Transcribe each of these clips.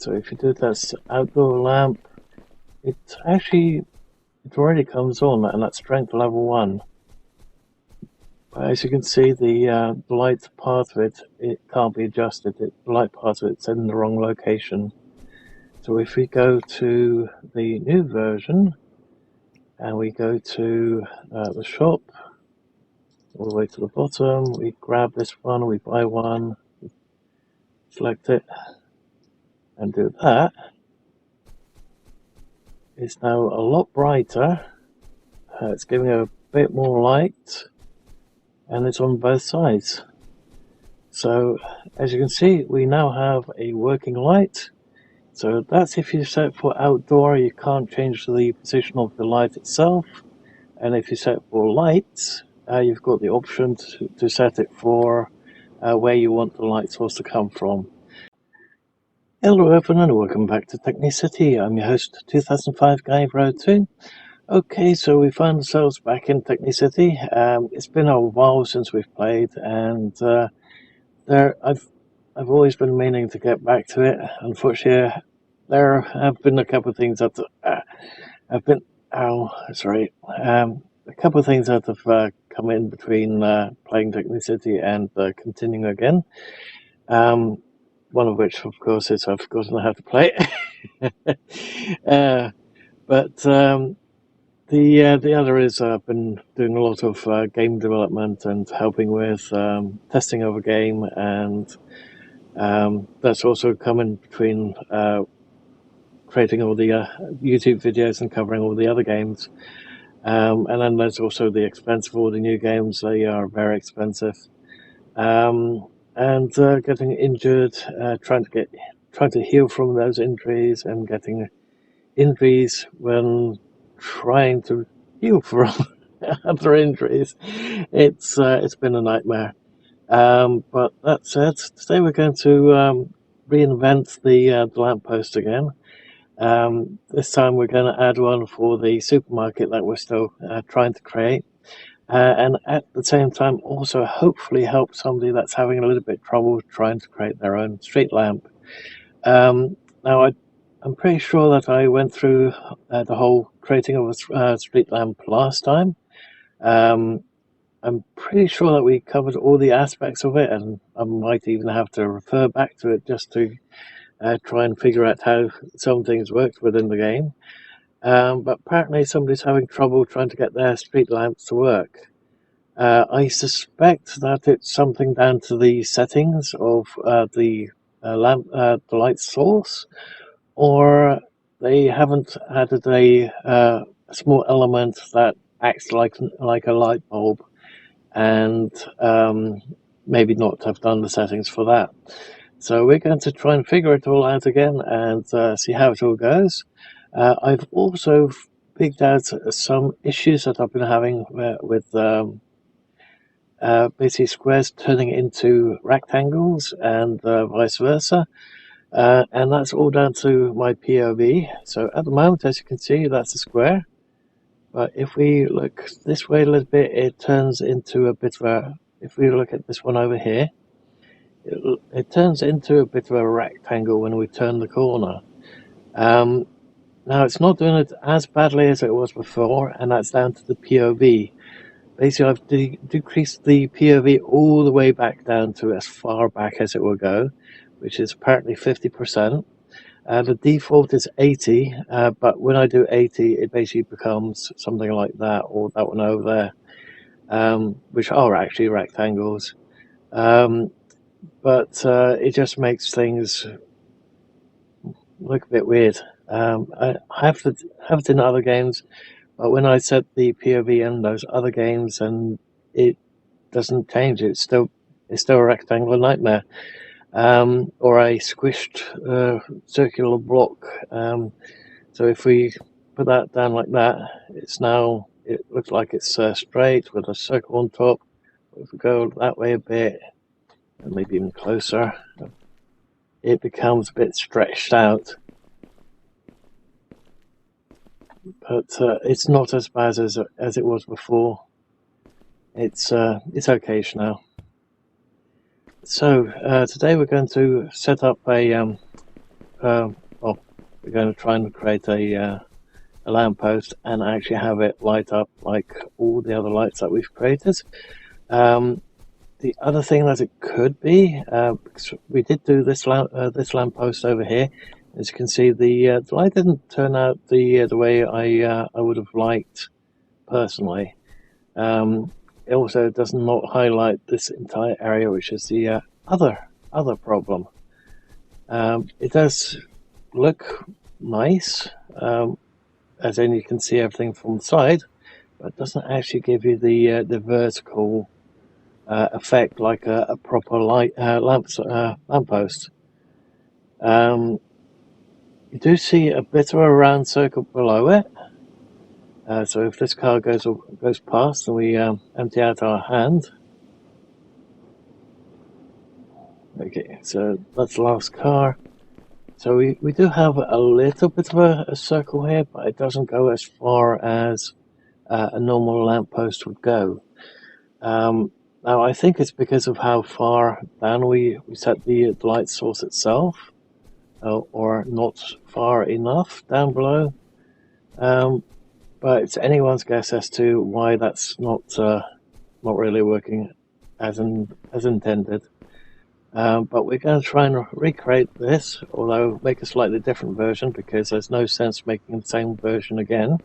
So if you do this outdoor lamp, it already comes on, and that's strength level 1. But as you can see, the light part of it can't be adjusted. The light part of it's in the wrong location. So if we go to the new version and we go to the shop, all the way to the bottom, we grab this one, we buy one, select it, and do that. It's now a lot brighter. It's giving a bit more light, and it's on both sides. So as you can see, we now have a working light. So that's if you set for outdoor, you can't change the position of the light itself. And if you set for lights, you've got the option to set it for where you want the light source to come from. Hello everyone and welcome back to Technicity. I'm your host, 2005 Guy Road 2. Okay, so we find ourselves back in Technicity. It's been a while since we've played, and I've always been meaning to get back to it. Unfortunately, there have been a couple of things that have been a couple of things that have come in between playing Technicity and continuing again. One of which, of course, is I've forgotten how to play it. But the other is I've been doing a lot of game development and helping with testing of a game, and that's also come in between creating all the YouTube videos and covering all the other games. And then there's also the expense of all the new games. They are very expensive. And getting injured, trying to heal from those injuries, and getting injuries when trying to heal from other injuries. It's been a nightmare. But that said, today we're going to reinvent the lamppost again. This time we're going to add one for the supermarket that we're still trying to create. And at the same time also hopefully help somebody that's having a little bit of trouble trying to create their own street lamp. Now I'm pretty sure that I went through the whole creating of a street lamp last time. I'm pretty sure that we covered all the aspects of it, and I might even have to refer back to it just to try and figure out how some things worked within the game. But apparently somebody's having trouble trying to get their street lamps to work. I suspect that it's something down to the settings of the light source, or they haven't added a small element that acts like a light bulb, and maybe not have done the settings for that. So we're going to try and figure it all out again and see how it all goes. I've also picked out some issues that I've been having with basically squares turning into rectangles and vice versa. And that's all down to my POV. So at the moment, as you can see, that's a square. But if we look this way a little bit, it turns into a bit of a, if we look at this one over here, it turns into a bit of a rectangle when we turn the corner. Now it's not doing it as badly as it was before, and that's down to the POV. Basically, I've decreased the POV all the way back down to as far back as it will go, which is apparently 50%. The default is 80, but when I do 80, it basically becomes something like that, or that one over there, which are actually rectangles. But it just makes things look a bit weird. I have it in other games, but when I set the POV in those other games, and it doesn't change, it's still a rectangular nightmare, or a squished circular block. So if we put that down like that, it looks like it's straight with a circle on top. If we go that way a bit, and maybe even closer, it becomes a bit stretched out. But it's not as bad as it was before. It's okayish now. So today we're going to set up a well, we're going to try and create a lamppost and actually have it light up like all the other lights that we've created. The other thing that it could be, because we did do this lamppost over here. As you can see, the light didn't turn out the way I would have liked personally. It also does not highlight this entire area, which is the other problem. It does look nice, as in you can see everything from the side, but it doesn't actually give you the vertical effect like a proper lamppost. You do see a bit of a round circle below it. So if this car goes past and we empty out our hand. Okay, so that's the last car. So we do have a little bit of a circle here, but it doesn't go as far as a normal lamppost would go. Now I think it's because of how far down we set the light source itself, or not far enough down below. But it's anyone's guess as to why that's not really working as intended. But we're going to try and recreate this, although make a slightly different version because there's no sense making the same version again.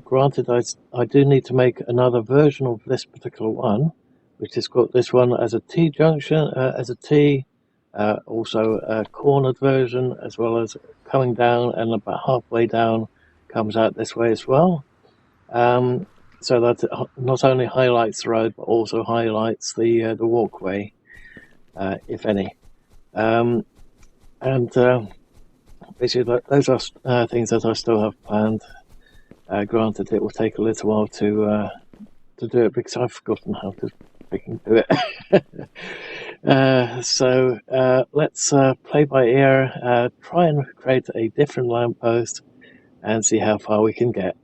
Granted, I do need to make another version of this particular one, which has got this one as a T junction, as a T, also a cornered version, as well as coming down and about halfway down comes out this way as well. So that it not only highlights the road, but also highlights the walkway, if any. And basically, those are things that I still have planned. Granted, it will take a little while to do it because I've forgotten how to freaking do it. So let's play by ear, try and create a different lamppost and see how far we can get.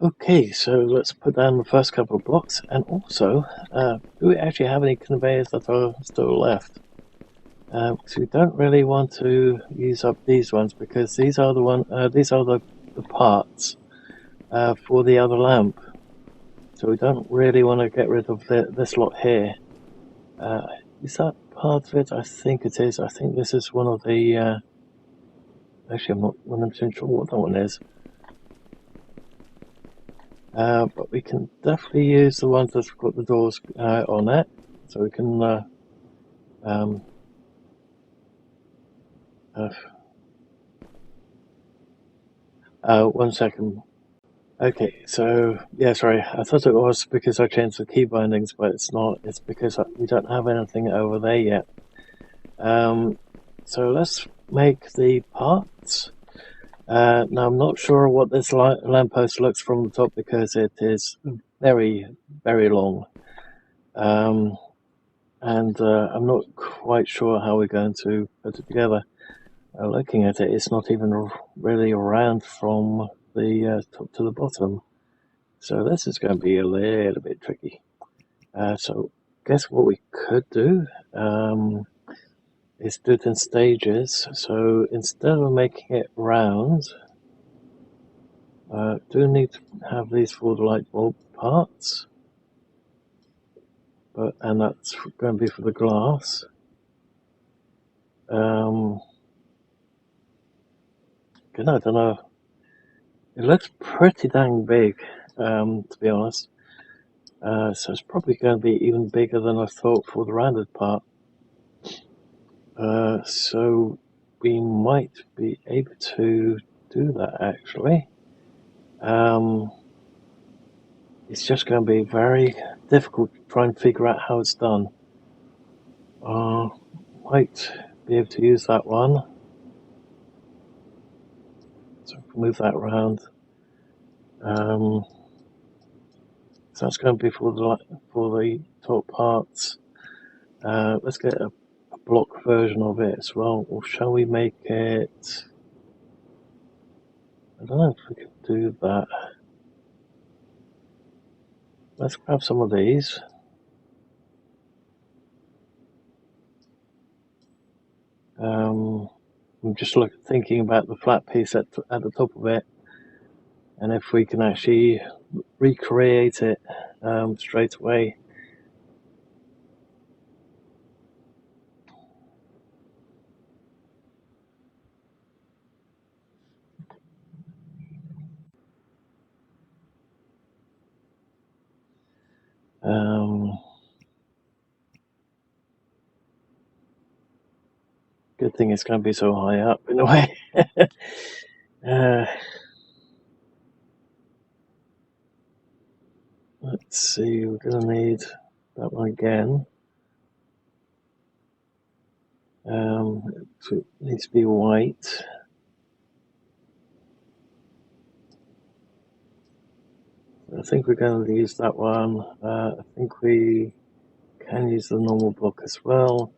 Okay, so let's put down the first couple of blocks, and also, do we actually have any conveyors that are still left? Because we don't really want to use up these ones because these are the parts for the other lamp. So we don't really want to get rid of this lot here. Is that part of it? I think it is. I think this is one of the. Actually, I'm not 100% sure what that one is. But we can definitely use the ones that's got the doors on it, so we can. One second. Okay, so yeah, sorry. I thought it was because I changed the key bindings, but it's not. It's because we don't have anything over there yet. So let's make the parts. Now I'm not sure what this lamppost looks from the top because it is very, very long. And I'm not quite sure how we're going to put it together. Looking at it, it's not even really round from the top to the bottom. So this is going to be a little bit tricky. So guess what we could do is do it in stages. So instead of making it round, Do need to have these for the light bulb parts, and that's going to be for the glass. Good, I don't know. It looks pretty dang big, to be honest. So it's probably going to be even bigger than I thought for the rounded part. So we might be able to do that actually. It's just going to be very difficult to try and figure out how it's done. Might be able to use that one. So move that around. So that's going to be for the top parts. Let's get a block version of it as well. Or shall we make it? I don't know if we could do that. Let's grab some of these. I'm just thinking about the flat piece at the top of it, and if we can actually recreate it straight away. Good thing it's going to be so high up in a way. Let's see, we're going to need that one again. It needs to be white. I think we're going to use that one. I think we can use the normal block as well.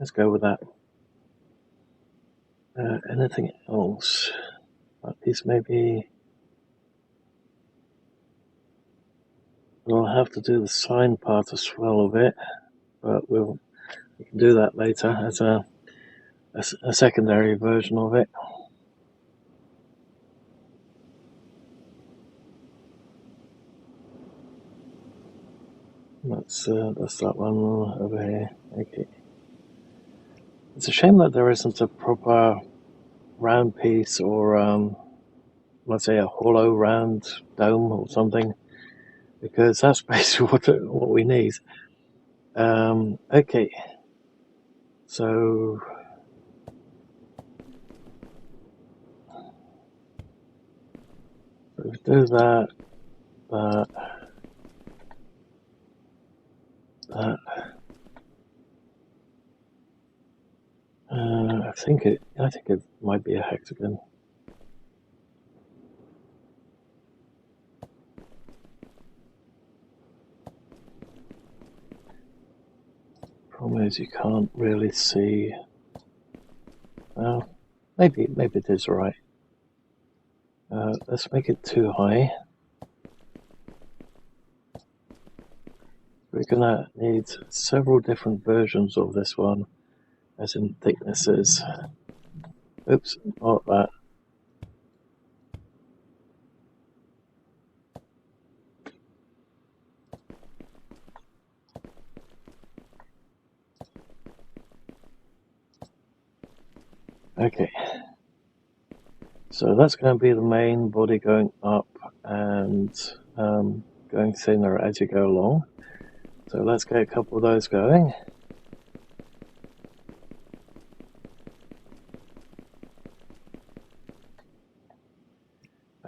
Let's go with that. Anything else? That piece maybe. We'll have to do the sign part as well of it, but we can do that later as a secondary version of it. That's that one over here. Okay. It's a shame that there isn't a proper round piece or let's say a hollow round dome or something, because that's basically what we need. Okay. So we do that. I think it might be a hexagon. Problem is you can't really see. Well, maybe it is alright. Let's make it too high. We're gonna need several different versions of this one, as in thicknesses. Oops, not that. Okay. So that's going to be the main body going up and going thinner as you go along. So let's get a couple of those going.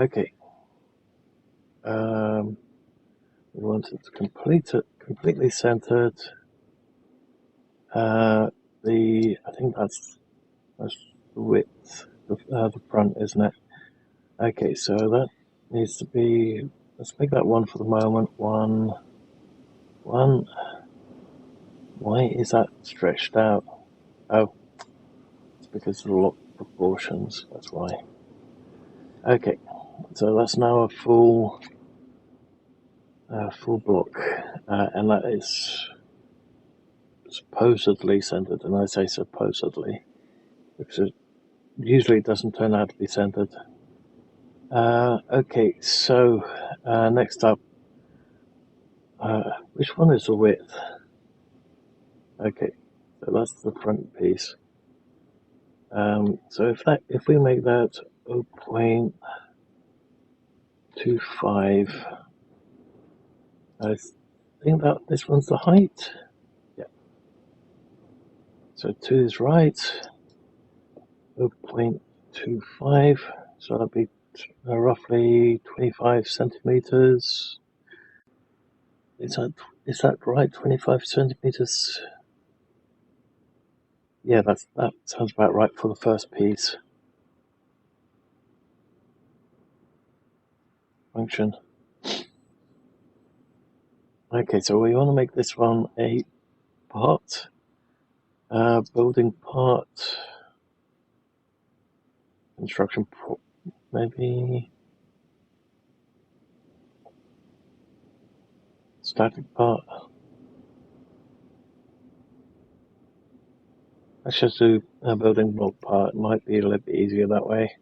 Okay. We want it completely centered. I think that's the width, the front, isn't it? Okay, so that needs to be. Let's make that one for the moment. One. Why is that stretched out? Oh, it's because of the lock proportions. That's why. Okay, so that's now a full block, and that is supposedly centered, and I say supposedly because usually it doesn't turn out to be centered. Okay, so next up, which one is the width? Okay, so that's the front piece. So if we make that 0.25, I think that this one's the height. Yeah. So 2 is right. 0.25. So that'd be roughly 25 centimeters. Is that right? 25 centimeters. Yeah, that sounds about right for the first piece. Function. Okay, so we want to make this one a part, building part, construction, maybe static part. Let's just do a building block part. It might be a little bit easier that way,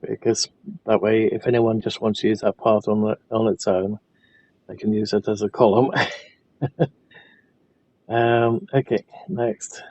because that way, if anyone just wants to use that part on its own, they can use it as a column. Okay, next.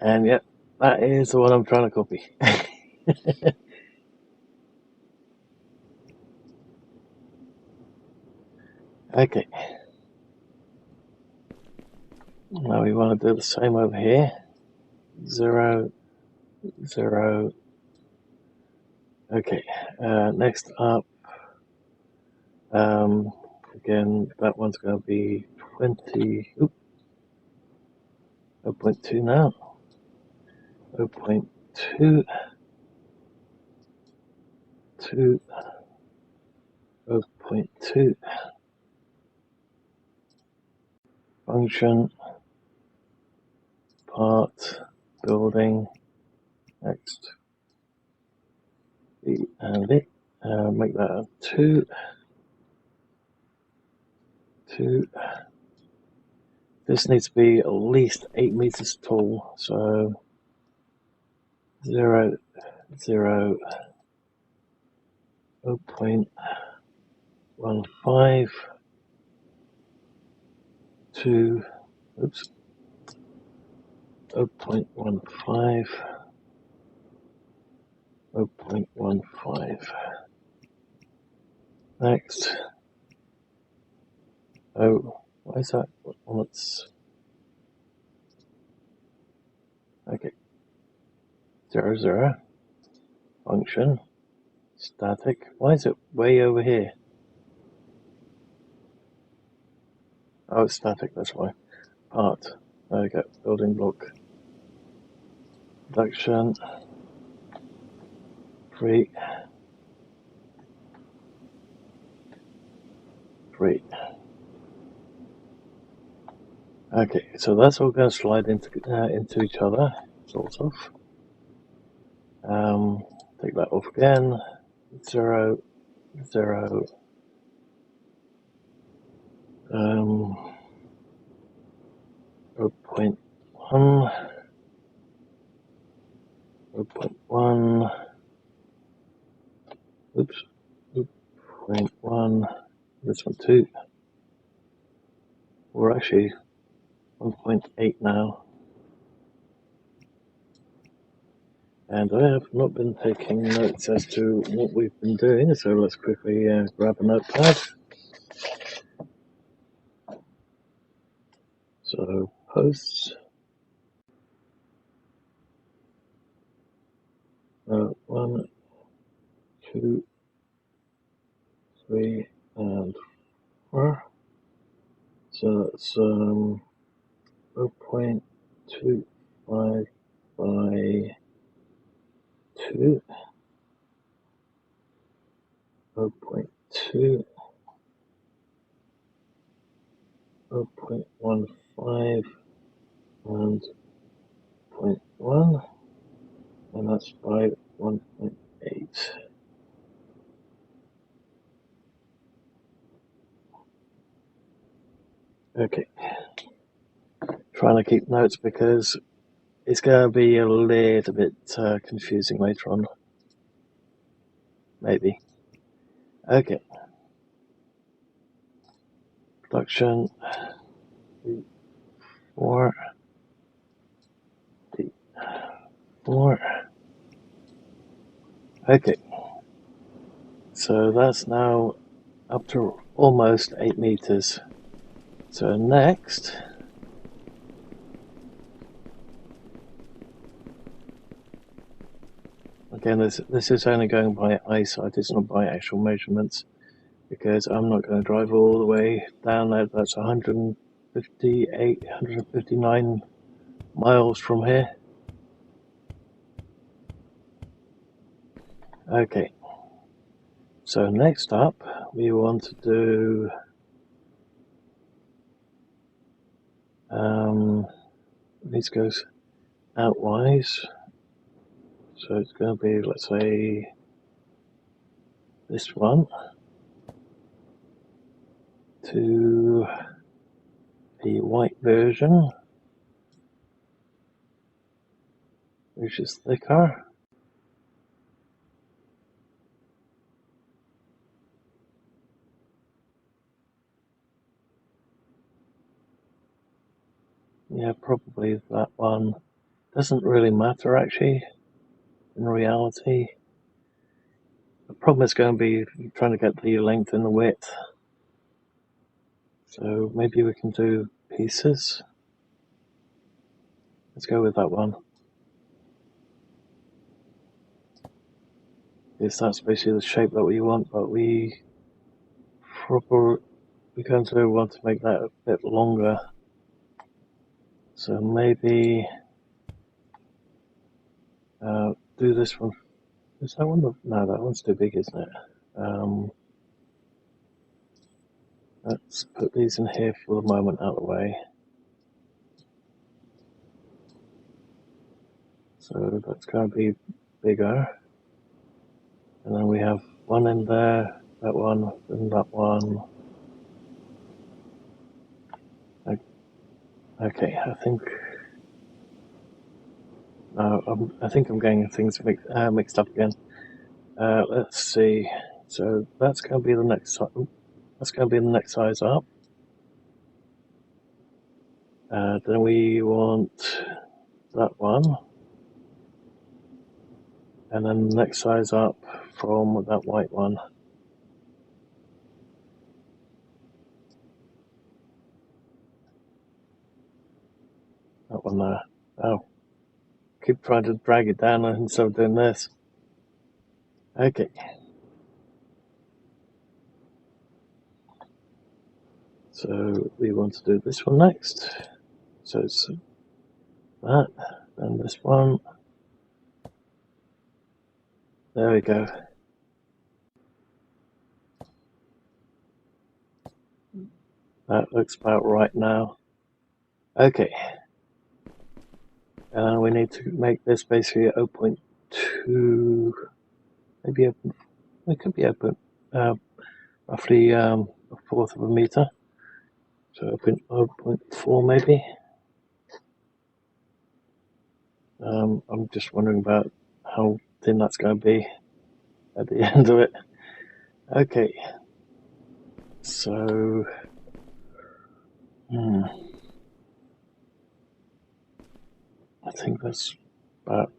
And yeah, that is the one I'm trying to copy. Okay. Now we want to do the same over here. 0, 0. Okay. Next up, again, that one's going to be 20. Oop, 0.2 now. 0.2. 2. 0.2. Function. Part. Building. Next. B and it. Make that a 2. 2. This needs to be at least 8 meters tall. So 0, 0, 0.15, 2, oops, 0.15, 0.15. Next. Oh, why is that on its... Okay. 0, 0. Function. Static. Why is it way over here? Oh, it's static, that's why. Part. There we go. Building block. Production. 3. 3. Okay, so that's all going to slide into each other, sort of. Take that off again. 0, 0. 0.1, 0.1, oops, 0.1, this one 2. We're actually 1.8 now. And I have not been taking notes as to what we've been doing, so let's quickly grab a notepad. So, posts. 1, 2, 3, and 4. So that's 0.25 by 0.2, 0.2, 0.15, and 0.1, and that's by 1.8. Okay, trying to keep notes because it's going to be a little bit confusing later on, maybe. Okay, production D4, D4. Okay, so that's now up to almost 8 meters. So next, again, this is only going by eyesight, it's not by actual measurements, because I'm not going to drive all the way down there. That's 158, 159 miles from here. Okay, so next up, we want to do this goes outwise, so it's going to be, let's say, this one to the white version, which is thicker. Yeah, probably that one. Doesn't really matter actually, in reality. The problem is going to be trying to get the length and the width. So maybe we can do pieces. Let's go with that one. Because that's basically the shape that we want, but we're going to want to make that a bit longer. So maybe do this one. Is that one? No, that one's too big, isn't it? Let's put these in here for the moment out of the way. So that's going to be bigger. And then we have one in there, that one, and that one. Okay, I think I'm getting things mixed up again. Let's see. So that's going to be the next. That's going to be the next size up. Then we want that one, and then the next size up from that white one. That one there. Oh, keep trying to drag it down instead of doing this. Okay. So we want to do this one next. So it's that, and this one. There we go. That looks about right now. Okay. And we need to make this basically 0.2, maybe open, it could be open, roughly a fourth of a meter. So open 0.4 maybe. I'm just wondering about how thin that's going to be at the end of it. Okay. So, I think that's about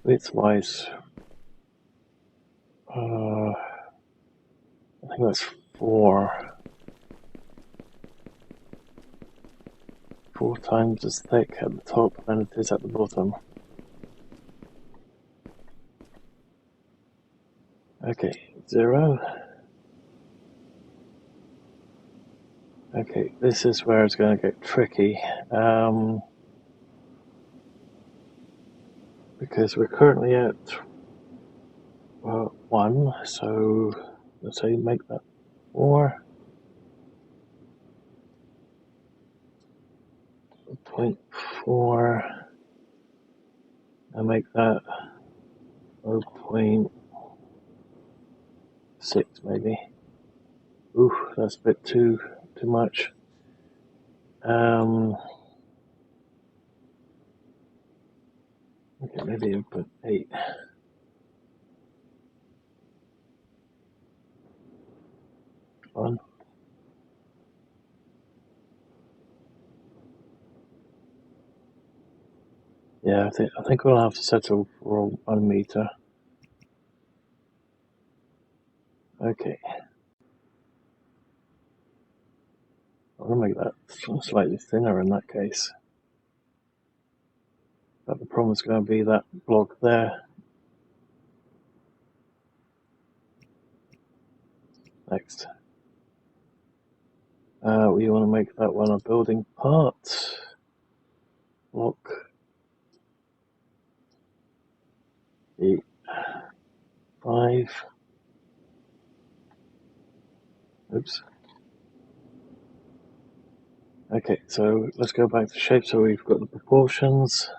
width-wise. I think that's 4 times as thick at the top than it is at the bottom. Okay, 0. Okay, this is where it's going to get tricky. because we're currently at 1, so let's say make that 4. 0.4 and make that 0.6 maybe. Ooh, that's a bit too much. Okay, maybe 0.8. One. Yeah, I think we'll have to settle for 1 meter. Okay. I'm gonna make that slightly thinner in that case. But the problem is going to be that block there. Next. We want to make that one a building part. Block. 8, 5. Oops. Okay, so let's go back to shape. So we've got the proportions.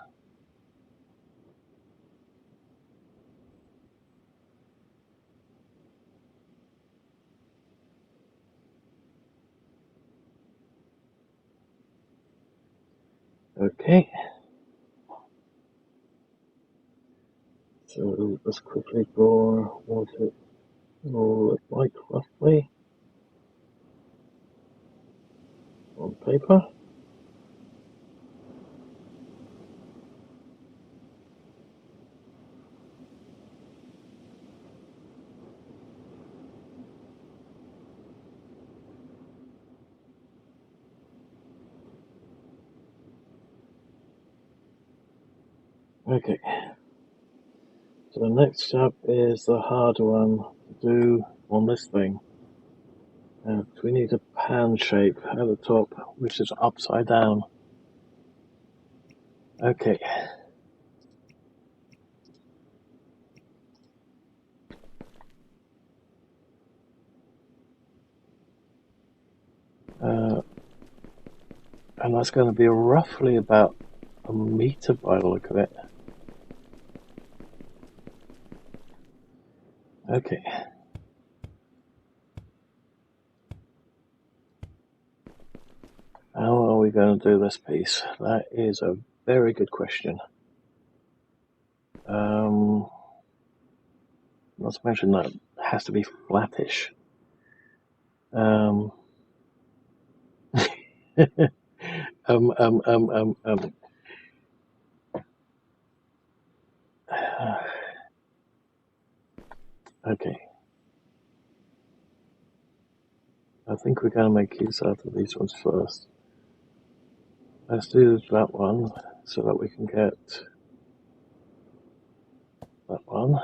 Okay. So let's quickly draw what it will look like roughly on paper. Okay. So the next step is the hard one to do on this thing. We need a pan shape at the top, which is upside down. Okay. And that's going to be roughly about 1 meter by the look of it. Okay. How are we going to do this piece? That is a very good question. Not to mention that it has to be flattish. Okay. I think we're going to make use out of these ones first. Let's do that one so that we can get that one.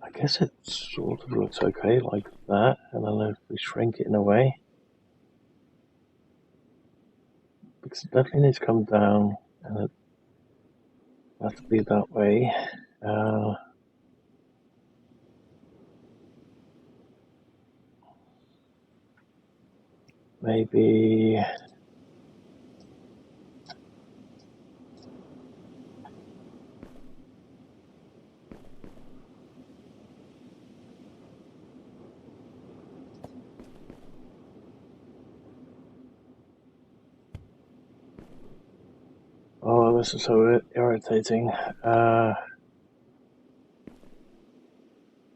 I guess it sort of looks okay like that, and then if we shrink it in a way, because it definitely needs to come down, and it has to be that way. Maybe oh, this is so irritating.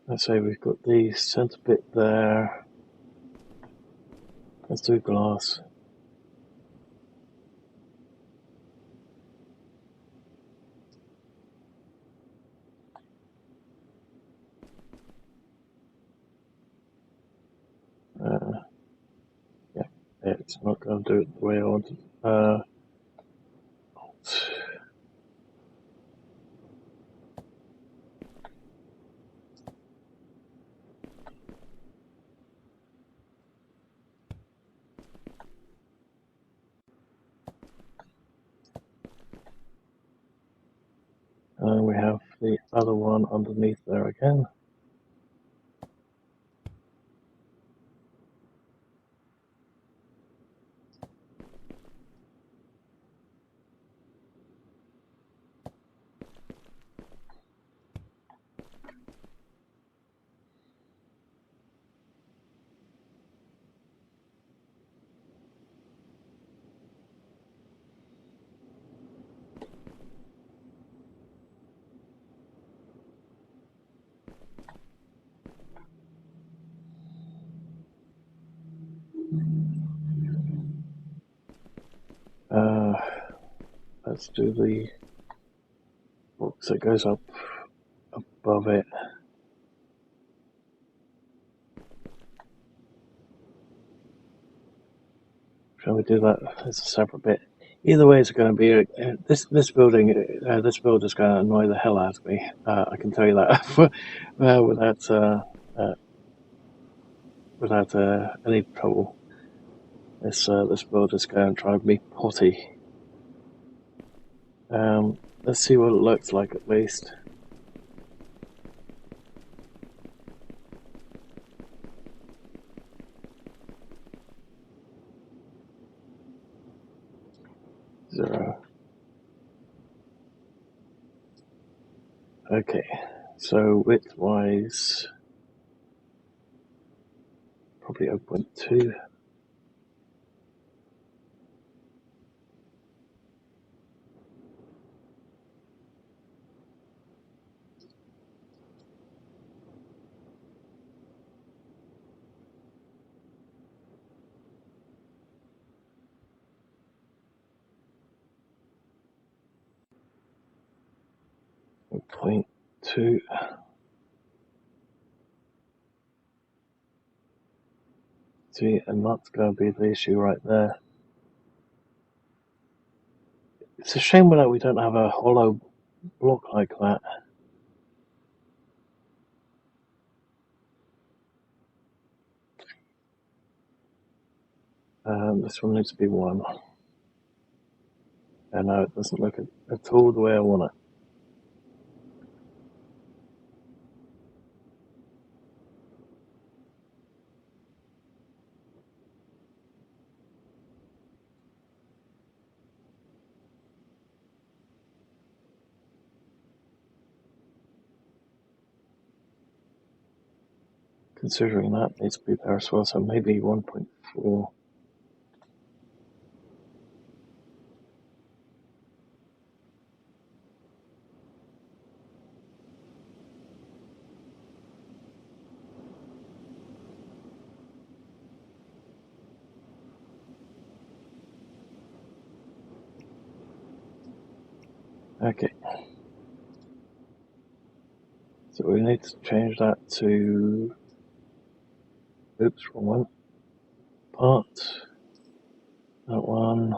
Let's say we've got the center bit there. Let's do glass. Yeah, it's not going to do it the way I wanted. And we have the other one underneath there again. Let's do the box that goes up above it. Shall we do that as a separate bit? Either way, it's going to be this building. This build is going to annoy the hell out of me. I can tell you that without any trouble. This build is going to drive me potty. Let's see what it looks like at least. Zero. Okay, so width-wise, probably 0.2. Point two. See, and that's going to be the issue right there. It's a shame that we don't have a hollow block like that. This one needs to be 1. And no, it doesn't look at all the way I want it. Considering that needs to be there as well, so maybe 1.4. Okay. So we need to change that to, oops, wrong one. Part, that one.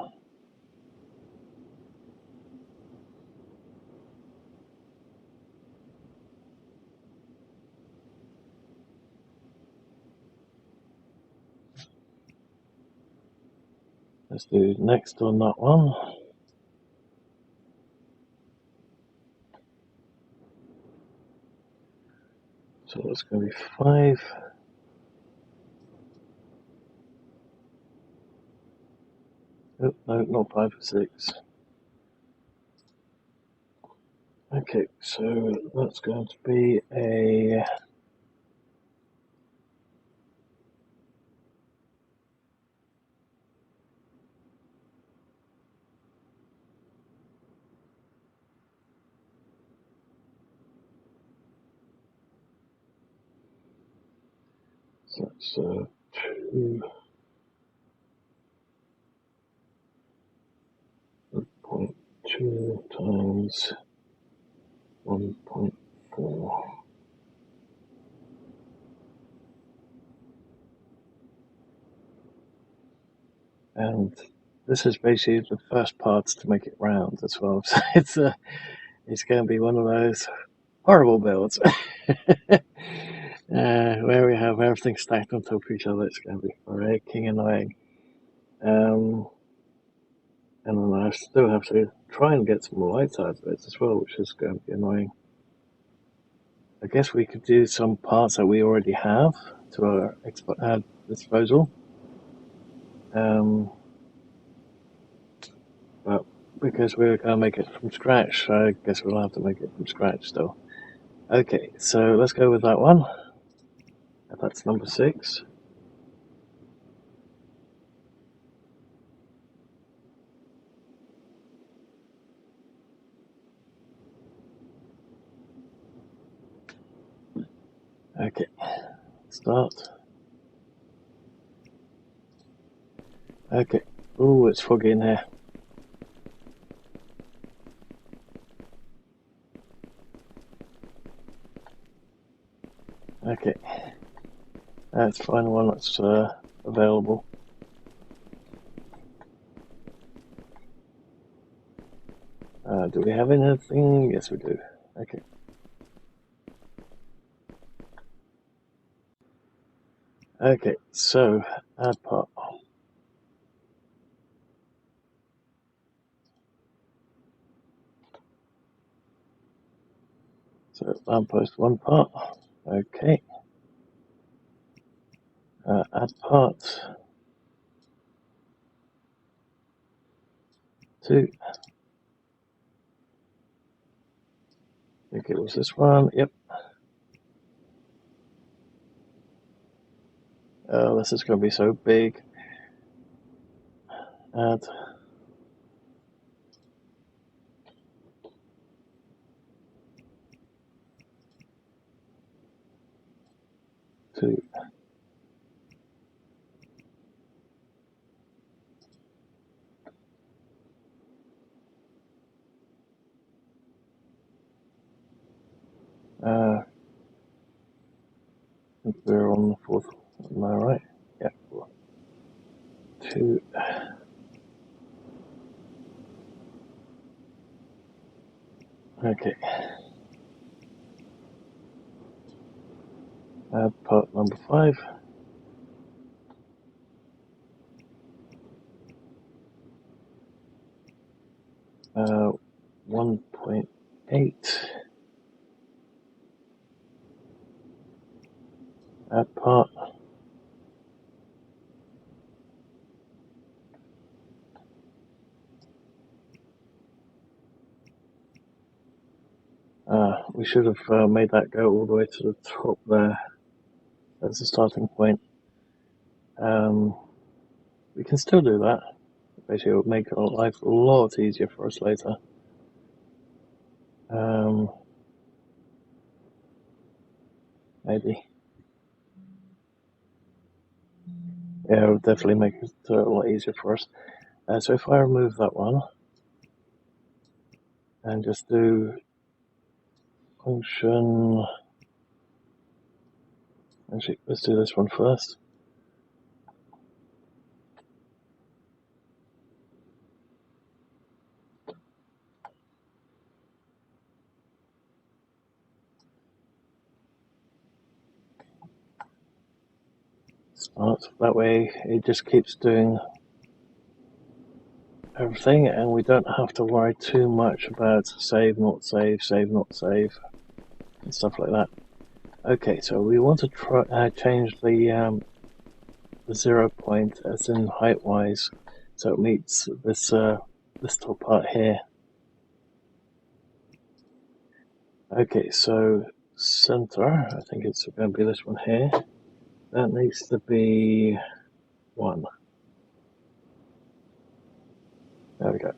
Let's do next on that one. So that's going to be 5. Oh, no, not 5, 6. Okay, so that's going to be a so that's 2.2 times 1.4. And this is basically the first parts to make it round as well. So it's going to be one of those horrible builds where we have everything stacked on top of each other. It's going to be freaking annoying. And then I still have to try and get some lights out of it as well, which is going to be annoying. I guess we could do some parts that we already have to our disposal. But because we're going to make it from scratch, I guess we'll have to make it from scratch still. Okay, so let's go with that one. That's number 6. Okay, start. Okay. Ooh, it's foggy in here. Okay. Let's find one that's available. Do we have anything? Yes, we do. Okay. Okay, so add part. So lamppost 1 part. Okay. Add part 2. I think it was this one. Yep. Oh, this is going to be so big. Add 2. I think we're on the 4th. Am I right? Yeah. 2. Okay. Add part number 5. 1.8. Add part. We should have made that go all the way to the top there. That's the starting point. We can still do that. Basically, it would make our life a lot easier for us later. Maybe. Yeah, it would definitely make it a lot easier for us. So if I remove that one and just do function, actually, let's do this one first. Start. That way, it just keeps doing everything, and we don't have to worry too much about save, not save, save, not save, and stuff like that. Okay, so we want to try change the 0 point as in height wise, so it meets this this top part here. Okay, so center, I think it's going to be this one here. That needs to be 1. There we go.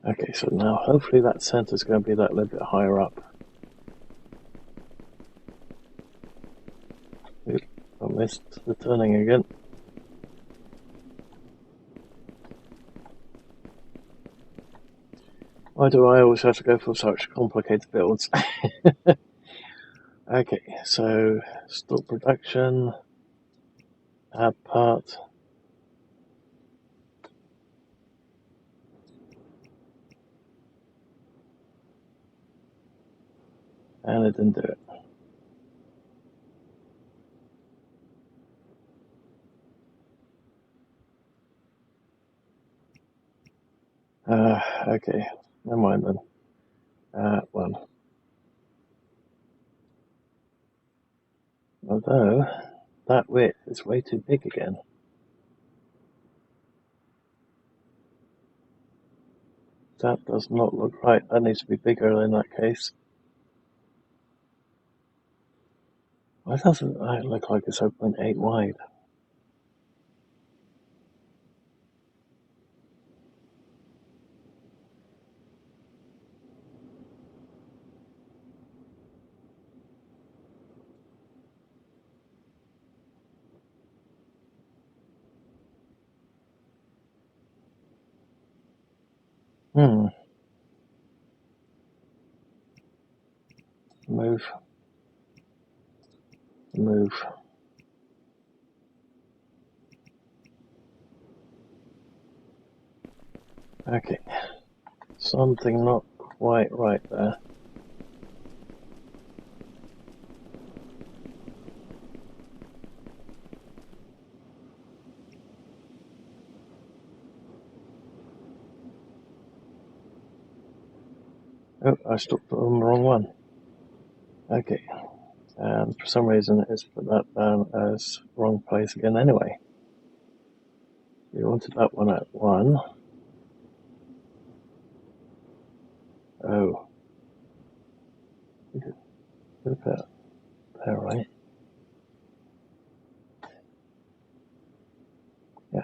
Okay, so now hopefully that center is going to be that little bit higher up. Oops, I missed the turning again. Why do I always have to go for such complicated builds? Okay, so stop production, add part. And it didn't do it. Okay, never mind then. One. Although, that width is way too big again. That does not look right. That needs to be bigger in that case. Why doesn't that look like it's 0.8 wide? Move. Move. Okay. Something not quite right there. Oh, I stopped on the wrong one. Okay. And for some reason it's put that down as wrong place again anyway. We wanted that one at 1. Oh. We did it there, right? Yeah.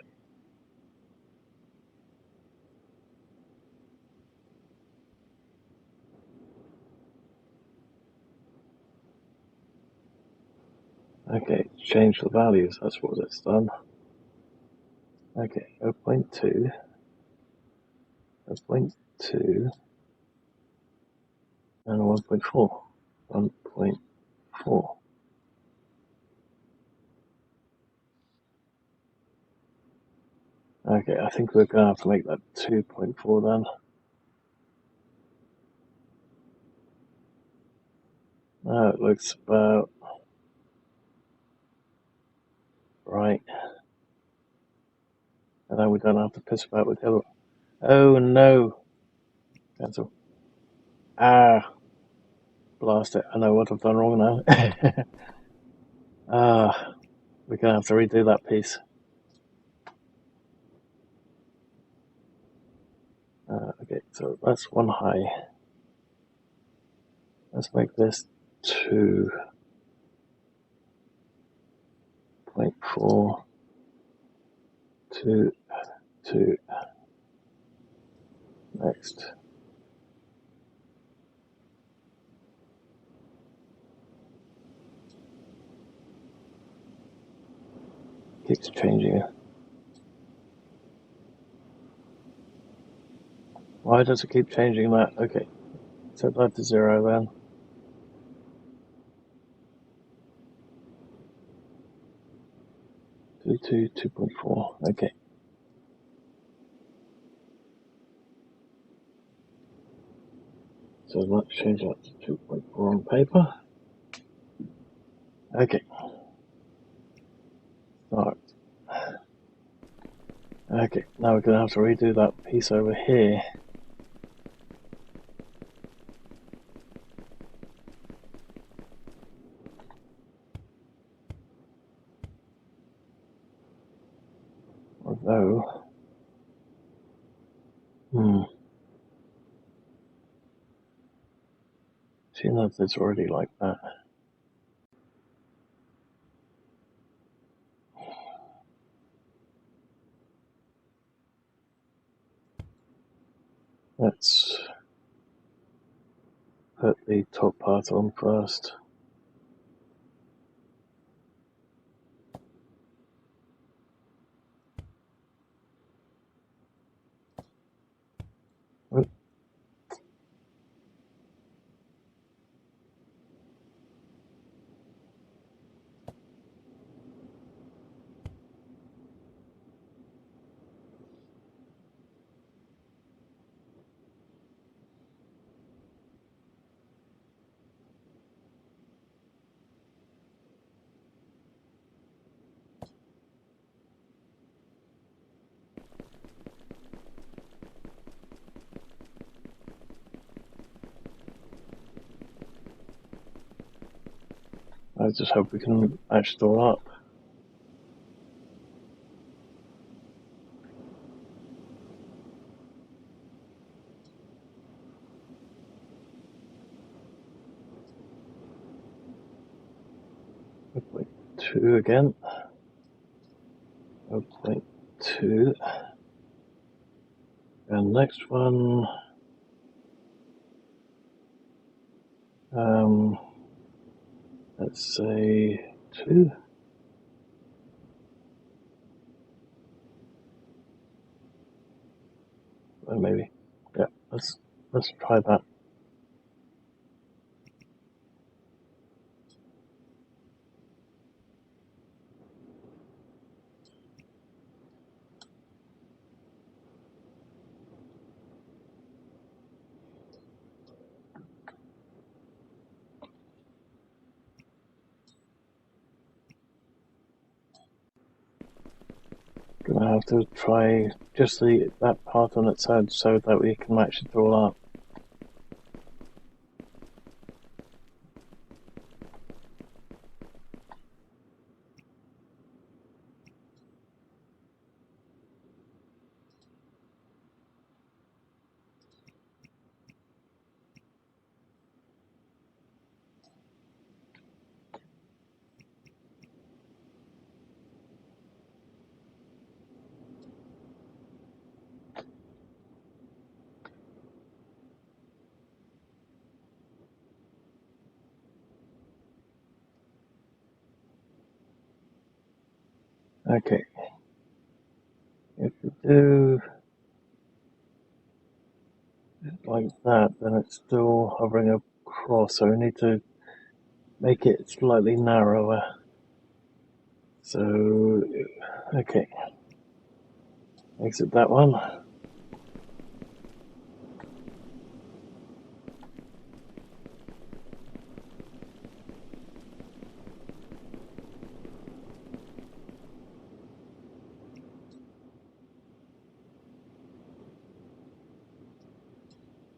Okay, change the values, that's what it's done. Okay, 0.2. That's 0.2. And 1.4. 1.4. Okay, I think we're going to have to make that 2.4 then. Now it looks about right. And then we don't have to piss about with the other. Oh no! Cancel. Ah! Blast it. I know what I've done wrong now. We're going to have to redo that piece. Okay, so that's 1 high. Let's make this 2.4. 2. Next. Keeps changing. Why does it keep changing that? Okay, set that to 0 then. 2.4. Okay. So let's change that to 2.4 on paper. Okay. Start. Okay, now we're going to have to redo that piece over here. Although, seeing that it's already like that. Let's put the top part on first. Oh. I just hope we can match it all up. .2 again. 0.2. And next one, let's say 2. Well, maybe. Yeah, let's try that. Gonna have to try just that part on its own so that we can match it all up. Okay. If we do it like that, then it's still hovering across, so we need to make it slightly narrower. So, okay. Exit that one.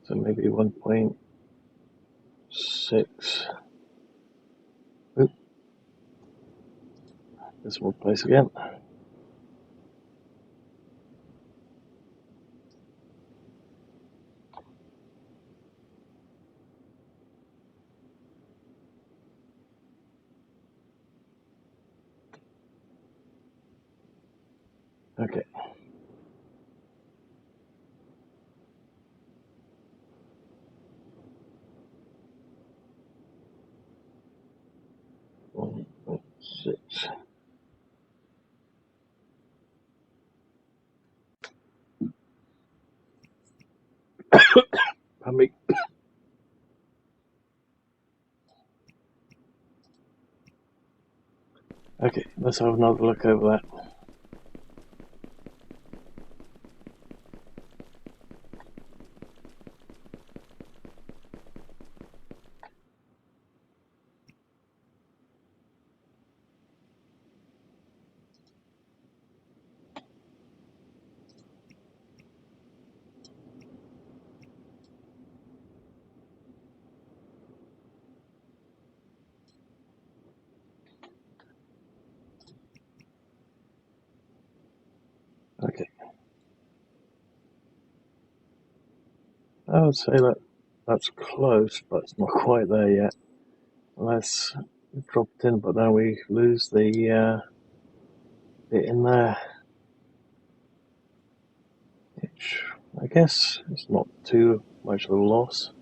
So maybe 1.6. Oop. Decimal place again. Okay. .6. Pardon me. Okay, let's have another look over that. Okay. I would say that's close, but it's not quite there yet. Let's drop it in, but then we lose the bit in there. Which I guess it's not too much of a loss.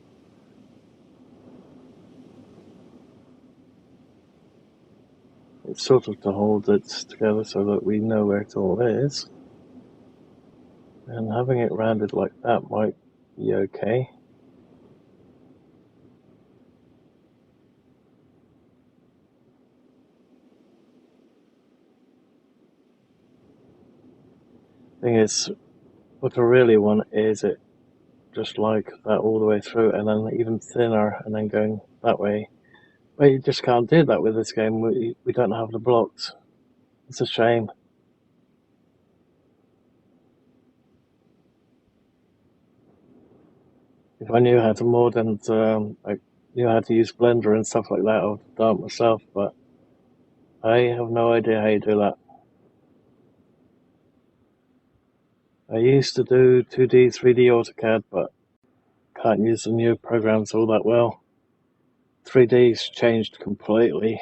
It's sort of to hold it together so that we know where it all is. And having it rounded like that might be okay. Thing is, what I really want is it just like that all the way through, and then even thinner, and then going that way. But you just can't do that with this game. We don't have the blocks. It's a shame. If I knew how to mod and knew how to use Blender and stuff like that, I would have done it myself, but I have no idea how you do that. I used to do 2D, 3D AutoCAD, but can't use the new programs all that well. 3D's changed completely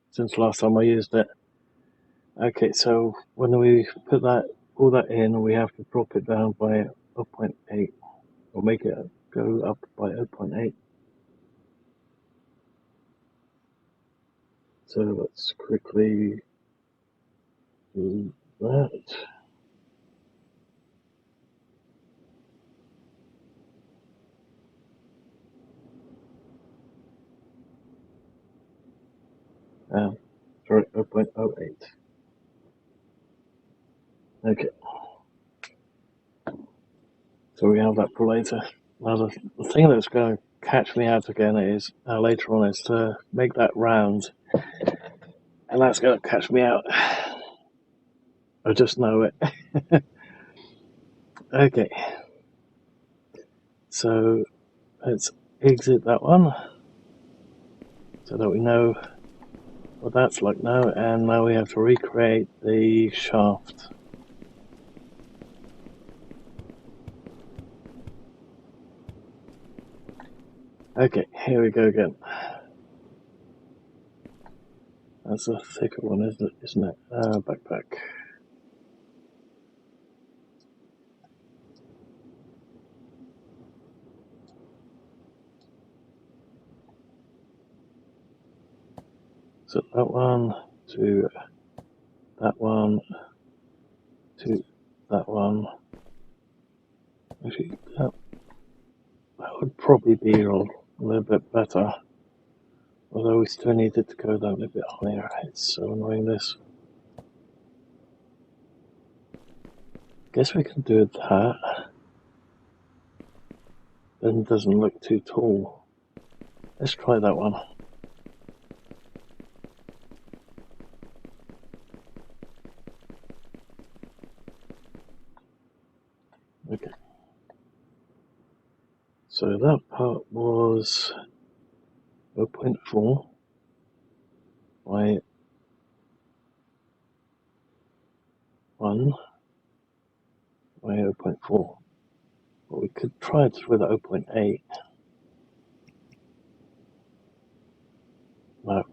since last time I used it. Okay, so when we put all that in, we have to drop it down by 0.8, or make it go up by 0.8. So let's quickly do that. Sorry, 0.08. Okay. So we have that for later. Now the thing that's going to catch me out again is later on is to make that round, and that's going to catch me out. I just know it. Okay. So let's exit that one so that we know what that's like now, and now we have to recreate the shaft. Okay, here we go again. That's a thicker one, isn't it? Backpack. So that one to that one to that one. Actually, that would probably be a little bit better. Although we still needed to go down a bit higher. It's so annoying this. Guess we can do that. Then it doesn't look too tall. Let's try that one. Okay. So that part was 0.4 by 1 by 0.4. But we could try it with 0.8. No.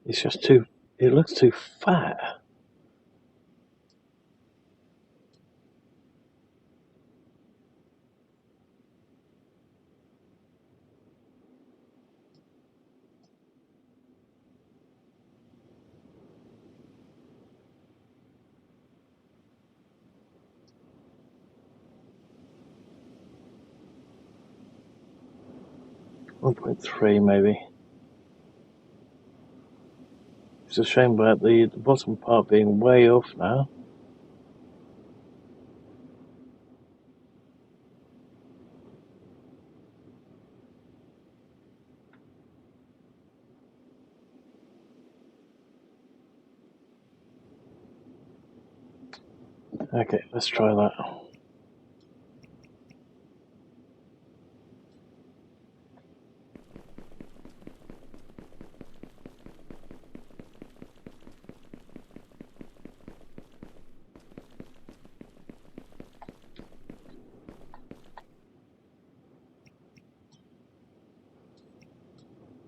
It's just too, it looks too fat. One 1.3 maybe. It's a shame about the bottom part being way off now. Okay, let's try that.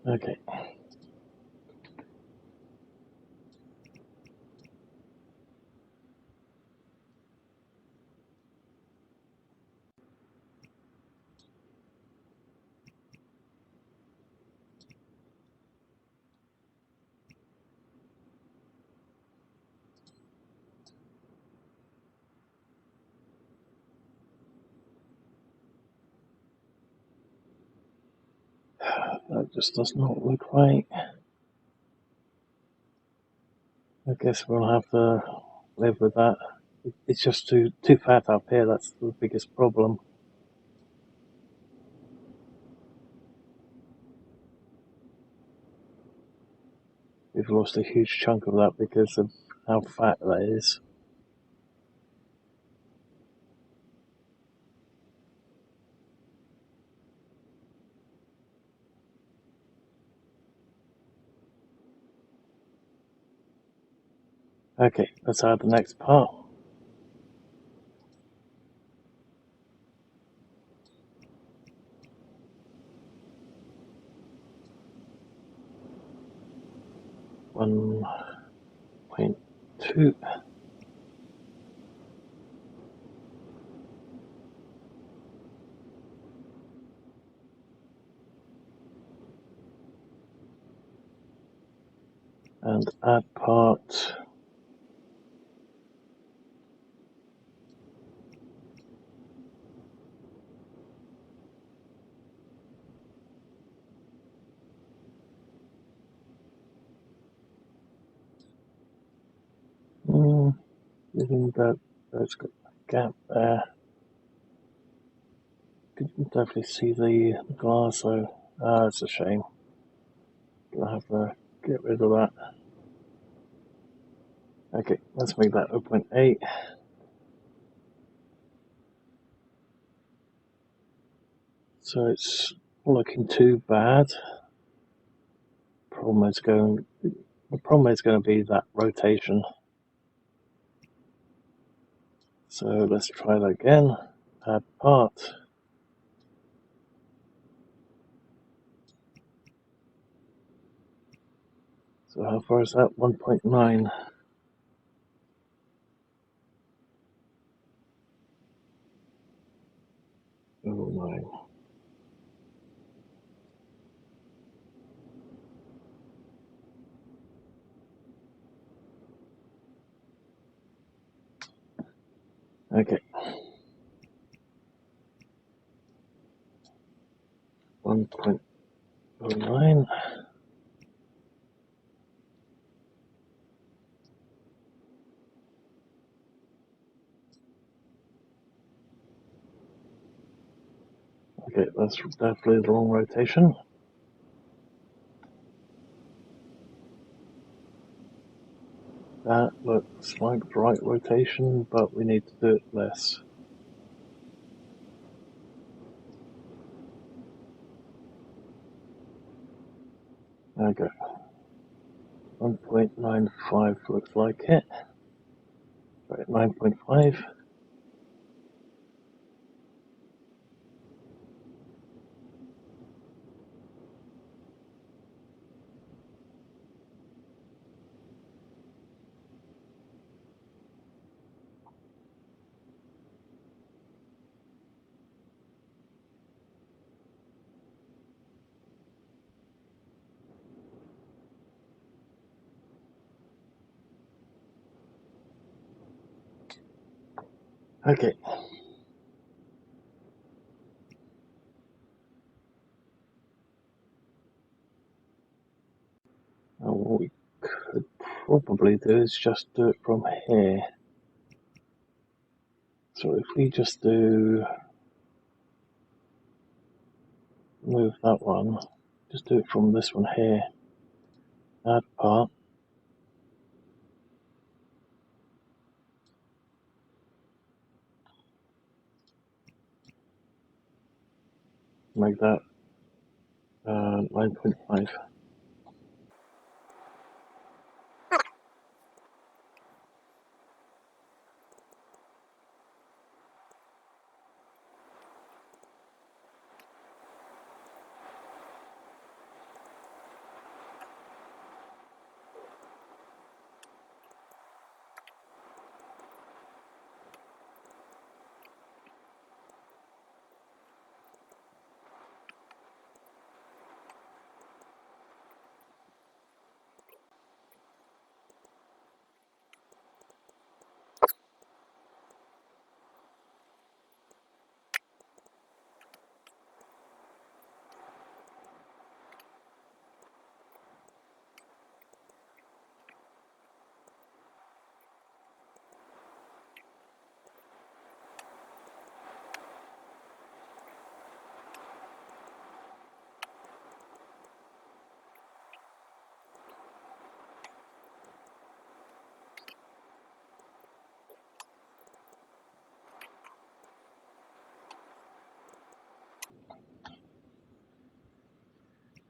Okay. That just does not look right. I guess we'll have to live with that. It's just too fat up here, that's the biggest problem. We've lost a huge chunk of that because of how fat that is. Okay, let's add the next part. One 0.2. And add part. Isn't that there's got a gap there? You can definitely see the glass though. Ah, it's a shame. Gonna have to get rid of that. Okay, let's make that 0.8. So it's looking too bad. The problem is going to be that rotation. So let's try that again. Add part. So how far is that? 1.9. Oh my. Okay. 1.09. Okay, that's definitely the wrong rotation. That looks like the right rotation, but we need to do it less. There we go. 1.95 looks like it. Right, 9.5. Okay. Now what we could probably do is just do it from here. So if we just move that one, just do it from this one here. Add part. Make that 9.5.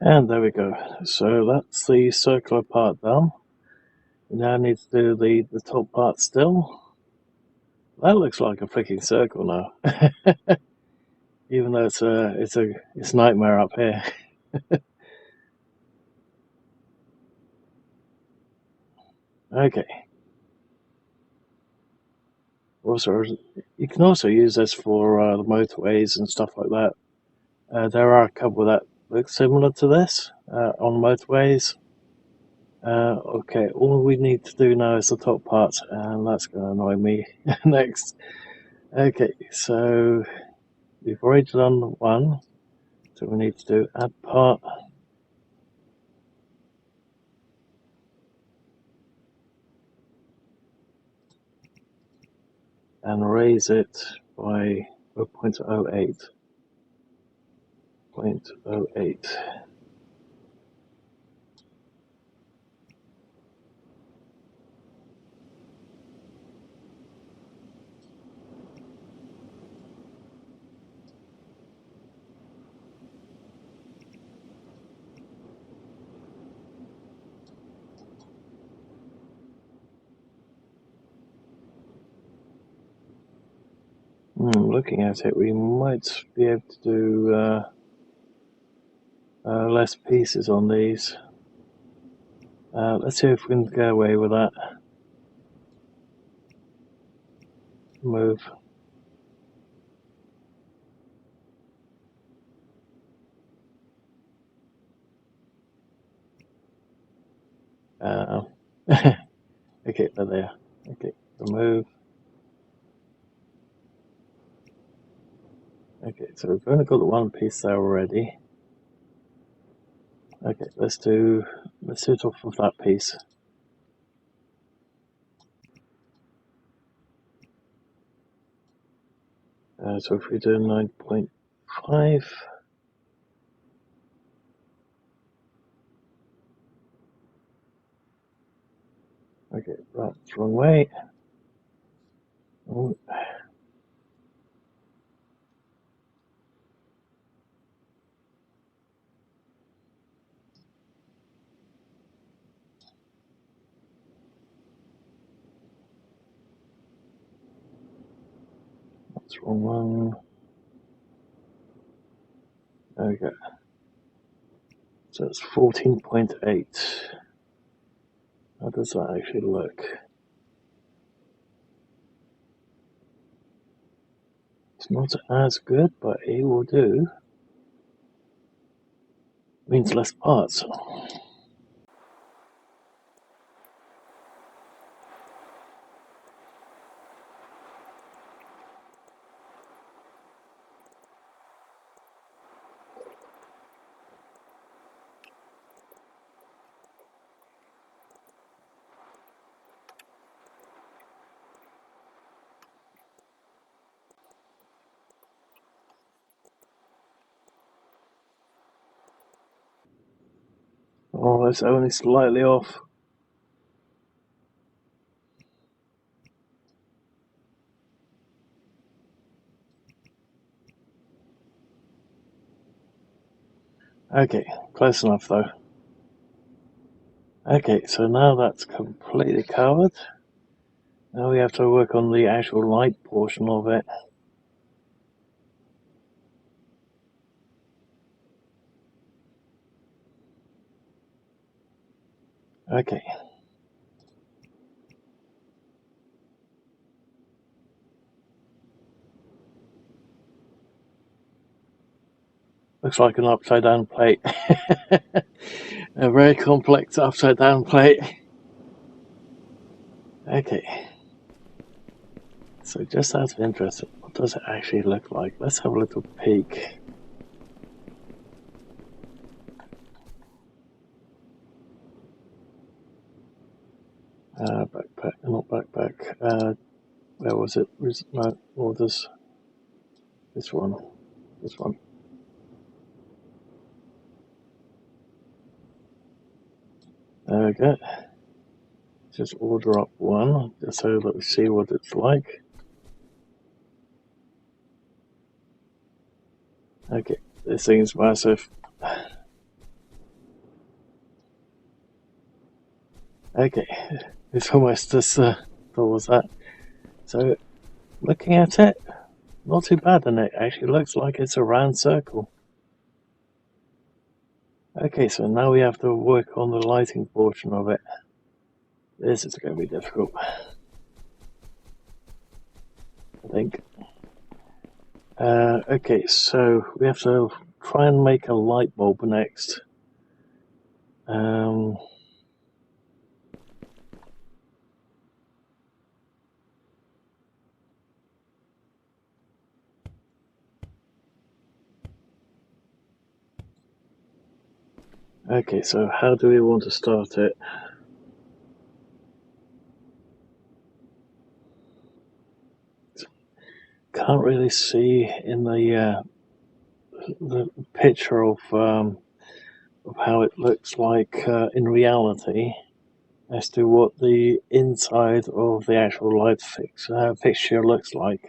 And there we go. So that's the circular part done. We now need to do the top part still. That looks like a freaking circle now. Even though it's nightmare up here. Okay. Also, you can also use this for the motorways and stuff like that. There are a couple that look similar to this on motorways. Okay, all we need to do now is the top part, and that's going to annoy me next. Okay, so we've already done one, so we need to do add part. And raise it by 0.08. 0.08. Looking at it, we might be able to do less pieces on these. Let's see if we can get away with that. Move. Okay, there. Okay, move. Okay, so we've only got the one piece there already. Okay, let's do it off of that piece. So if we do 9.5. Okay, that's wrong way. Oh. That's wrong one. Okay. So it's 14.8. How does that actually look? It's not as good, but it will do. Means less parts. Oh, it's only slightly off. Okay, close enough though. Okay, so now that's completely covered. Now we have to work on the actual light portion of it. Okay. Looks like an upside down plate. A very complex upside down plate. Okay. So just out of interest, what does it actually look like? Let's have a little peek. Backpack, not backpack. Where was it? No, orders. This one. This one. There we go. Just order up one, just so that we see what it's like. Okay, this thing's massive. Okay, It's almost as tall as that. So looking at it, not too bad, and it actually looks like it's a round circle. Okay, so now we have to work on the lighting portion of it. This is going to be difficult, I think. Okay, so we have to try and make a light bulb next. Okay, so how do we want to start it? Can't really see in the picture of how it looks like in reality as to what the inside of the actual light fixture looks like.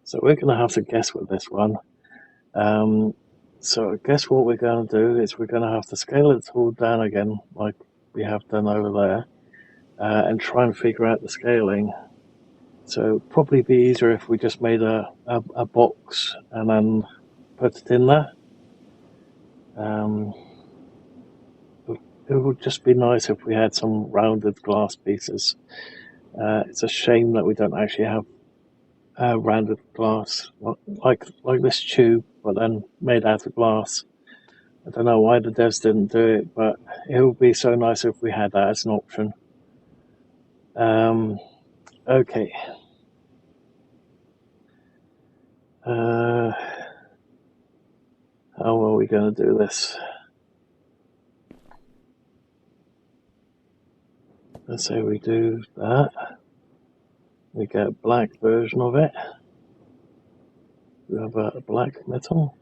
So we're going to have to guess with this one. So I guess what we're going to do is we're going to have to scale it all down again, like we have done over there, and try and figure out the scaling. So probably be easier if we just made a box and then put it in there. It would just be nice if we had some rounded glass pieces. It's a shame that we don't actually have rounded glass like this tube, but then made out of glass. I don't know why the devs didn't do it, but it would be so nice if we had that as an option. Okay. How are we going to do this? Let's say we do that. We get a black version of it. We have a black metal.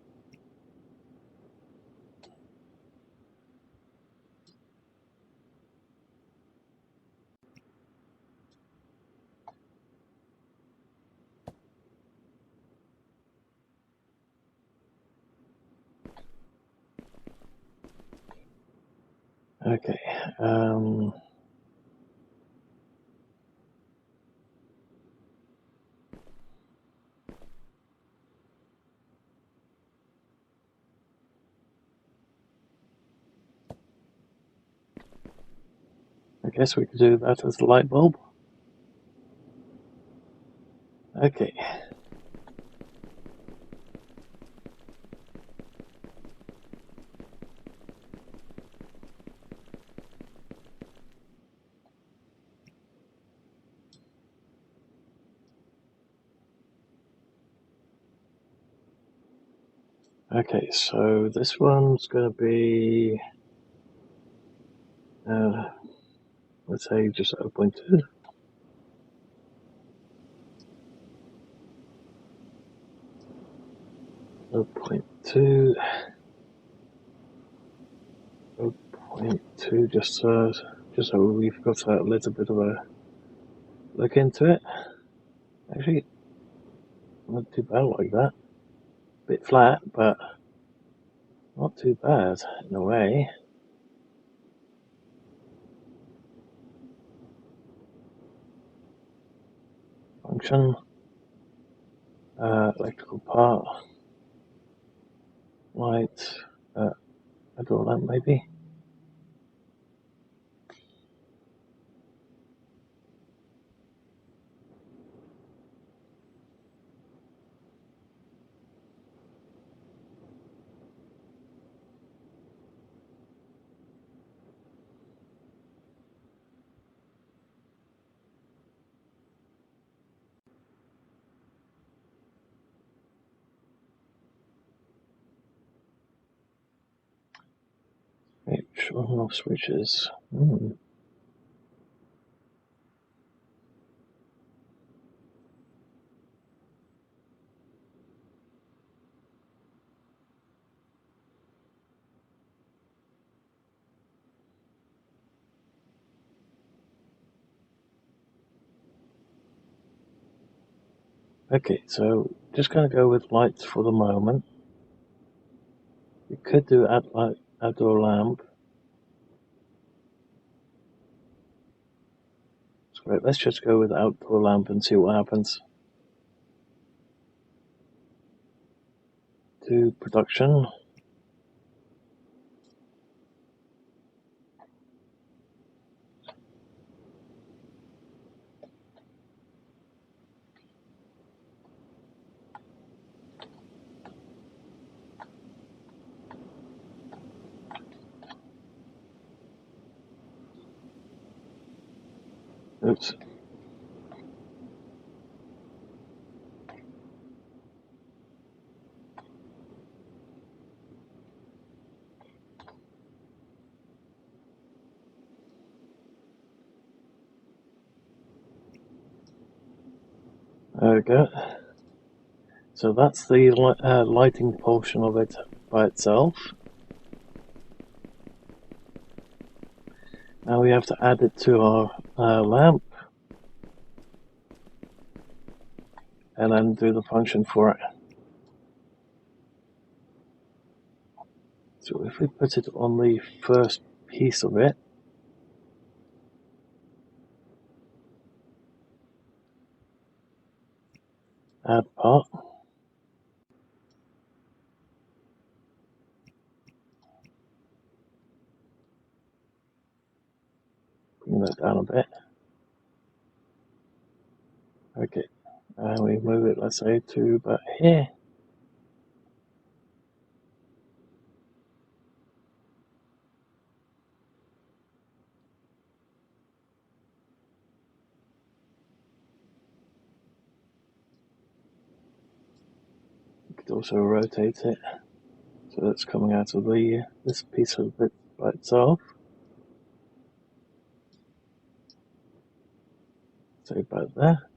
Okay. I guess we could do that as a light bulb. Okay. Okay, so this one's going to be, let's say just 0.2. 0.2. 0.2, just so we've got a little bit of a look into it. Actually, not too bad like that. Bit flat, but not too bad in a way. Function, electrical part, light, a door lamp maybe. Switch on off switches. Okay, so just going to go with lights for the moment. We could do outdoor lamp. Right, let's just go with outdoor lamp and see what happens. To production. Oops. There we go. So that's the lighting portion of it by itself. Now we have to add it to our lamp and then do the function for it. So if we put it on the first piece of it, add part, bring that down a bit. Okay, and we move it, let's say, to about here. We could also rotate it so it's coming out of this piece of it by itself. So about there.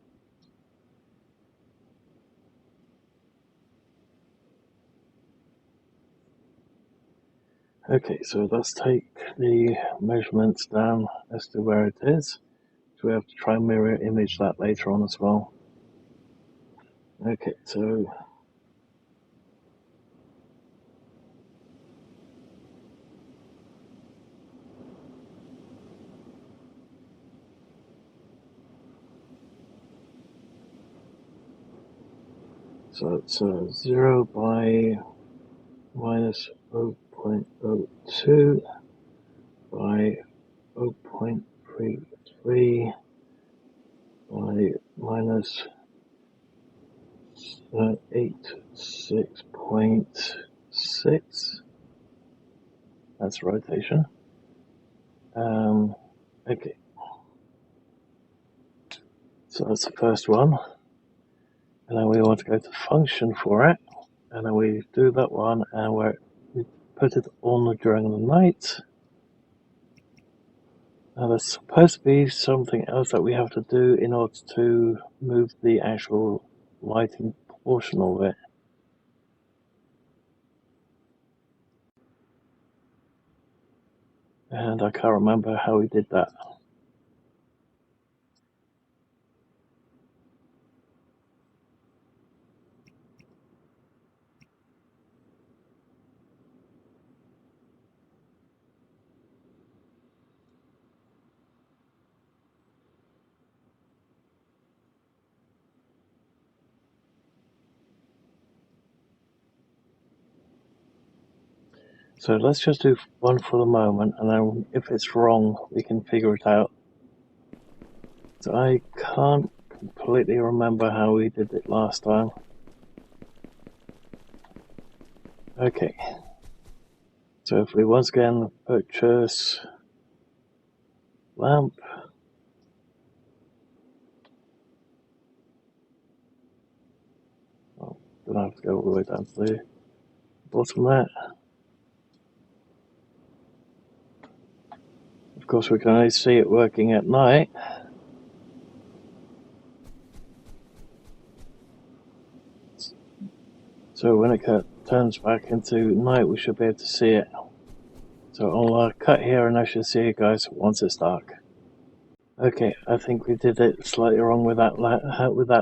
Okay, so let's take the measurements down as to where it is. So we have to try and mirror image that later on as well. Okay, so it's 0 by minus 0.02 by 0.33 by minus 86.6. That's rotation. Okay. So that's the first one. And then we want to go to function for it. And then we do that one and we put it on during the night. Now there's supposed to be something else that we have to do in order to move the actual lighting portion of it. And I can't remember how we did that. So let's just do one for the moment, and then if it's wrong, we can figure it out. So I can't completely remember how we did it last time. Okay. So if we once again purchase lamp, oh, don't have to go all the way down to the bottom there. Of course, we can only see it working at night. So when it turns back into night, we should be able to see it. So I'll cut here and I should see you guys once it's dark. Okay, I think we did it slightly wrong with that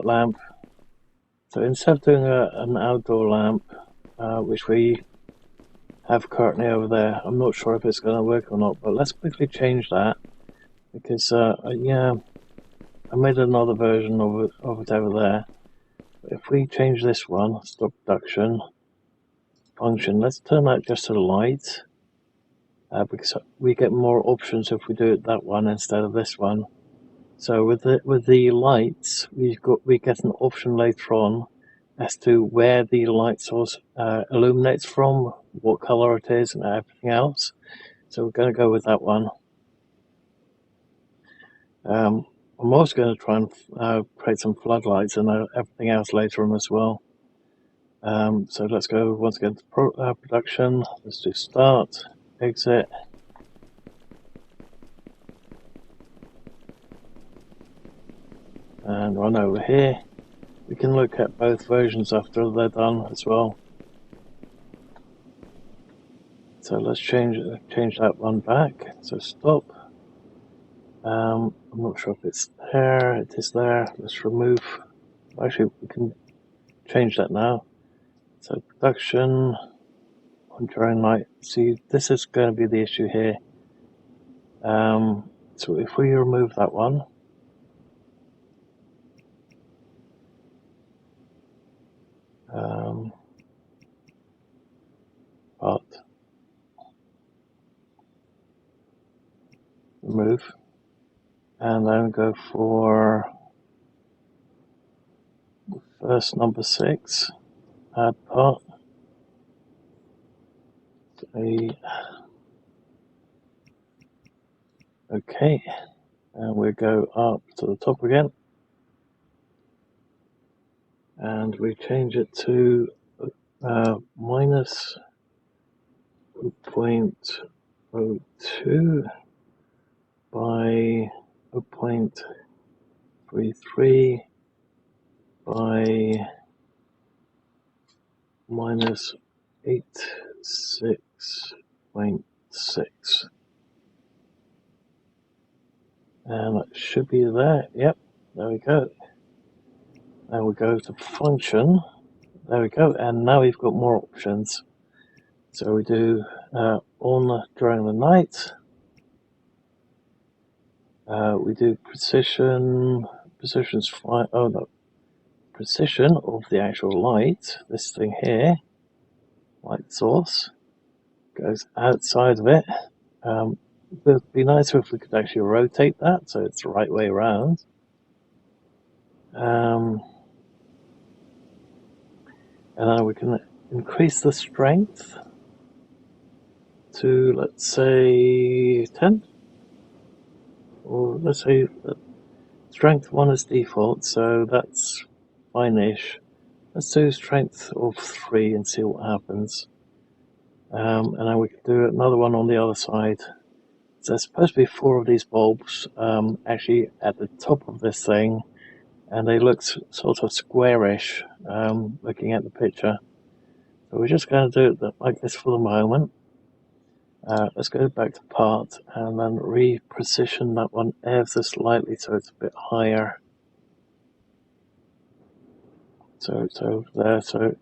lamp. So instead of doing an outdoor lamp, which we have currently over there, I'm not sure if it's going to work or not, but let's quickly change that because yeah, made another version of it over there. If we change this one, stop production, function, let's turn that just to light, because we get more options if we do it that one instead of this one. So with the lights, we get an option later on as to where the light source illuminates from, what color it is, and everything else. So we're going to go with that one. I'm also going to try and create some floodlights and everything else later on as well. So let's go once again to production. Let's do start, exit. And run over here. We can look at both versions after they're done as well. So let's change that one back. So stop. I'm not sure if it's there. It is there. Let's remove. Actually, we can change that now. So production on during night. See, this is going to be the issue here. So if we remove that one, part, remove, and then go for the first number 6, add part. Okay, and we go up to the top again, and we change it to minus 0.02 by 0.33 by minus 86.6. And that should be there. Yep, there we go. Now we go to function. There we go. And now we've got more options. So we do on during the night. We do positions fine. Oh no, precision of the actual light. This thing here, light source, goes outside of it. It would be nicer if we could actually rotate that so it's the right way around. And then we can increase the strength to, let's say, 10. Or let's say strength 1 is default, so that's fine-ish. Let's do strength of 3 and see what happens. And then we can do another one on the other side. So there's supposed to be 4 of these bulbs actually at the top of this thing, and they look sort of squarish looking at the picture. So we're just going to do it like this for the moment. Let's go back to part and then reposition that one ever so slightly so it's a bit higher. So it's over there. So